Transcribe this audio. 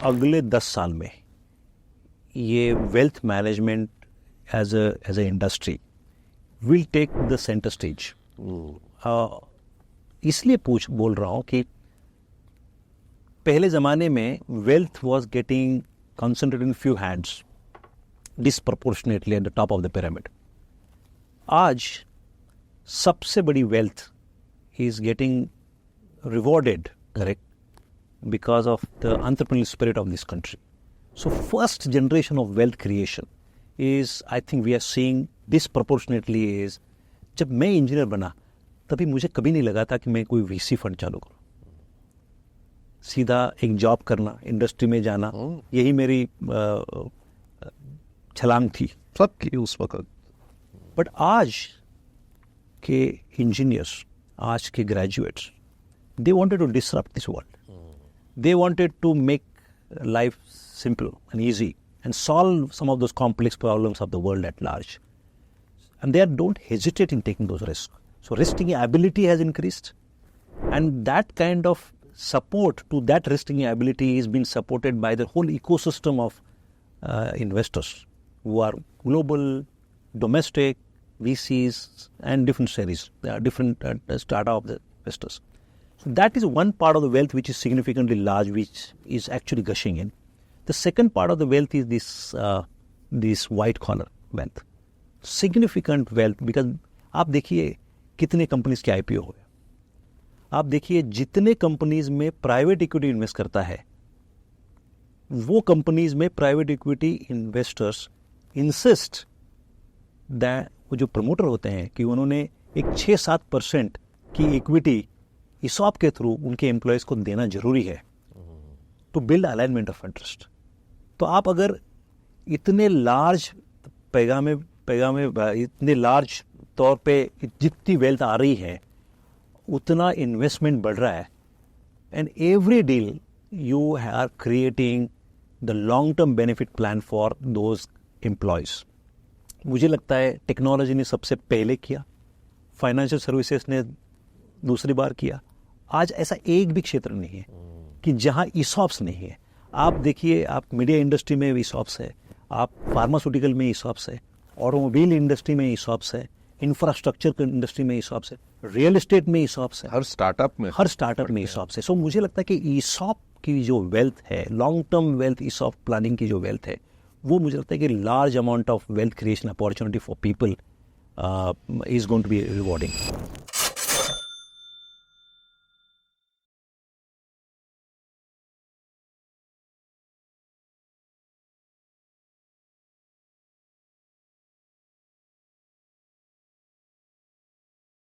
अगले 10 साल में ये wealth management as a industry will take the centre stage. इसलिए बोल रहा हूँ कि पहले ज़माने में wealth was getting concentrated in few hands disproportionately at the top of the pyramid. आज सबसे बड़ी wealth is getting rewarded, correct, because of the entrepreneurial spirit of this country. So first generation of wealth creation is, I think we are seeing disproportionately is, जब मैं engineer बना तभी मुझे कभी नहीं लगा था कि मैं कोई VC फंड चालू करूँ। सीधा एक जॉब करना, इंडस्ट्री में जाना, यही मेरी छलांग थी सबकी उस वक्त। बट आज के इंजीनियर्स, आज के graduates, they wanted to disrupt this world, they wanted to make life simple and easy and solve some of those complex problems of the world at large, and they don't hesitate in taking those risk. So risking ability has increased, and that kind of support to that risking ability is being supported by the whole ecosystem of investors who are global, domestic, VCs and different series, different startup investors. So that is one part of the wealth which is significantly large, which is actually gushing in. The second part of the wealth is this white collar wealth, significant wealth, because आप देखिए कितने companies के IPO हुए, आप देखिए जितने companies में private equity invest करता है, वो कंपनीज में private equity investors insist that, वो जो प्रमोटर होते हैं, कि उन्होंने एक 6-7% की इक्विटी ESOP के थ्रू उनके एम्प्लॉयज को देना जरूरी है to build alignment of interest. तो आप अगर इतने लार्ज इतने लार्ज तौर पे जितनी वेल्थ आ रही है उतना इन्वेस्टमेंट बढ़ रहा है, and every deal you are creating the long term benefit plan for those employees. मुझे लगता है टेक्नोलॉजी ने सबसे पहले किया, फाइनेंशियल सर्विसेज ने दूसरी बार किया। आज ऐसा एक भी क्षेत्र नहीं है कि जहां ESOPs नहीं है। आप देखिए, आप मीडिया इंडस्ट्री में ESOPs है, आप फार्मास्यूटिकल में ESOPs है, ऑटोमोबाइल इंडस्ट्री में ESOPs है, इंफ्रास्ट्रक्चर इंडस्ट्री में ESOPs है, रियल एस्टेट में ESOPs है, हर स्टार्टअप में ESOPs है। सो मुझे लगता है कि ESOP की जो वेल्थ है, long term wealth, ESOP planning की जो वेल्थ है, वो मुझे लगता है कि large amount of wealth creation opportunity for people is going to be rewarding.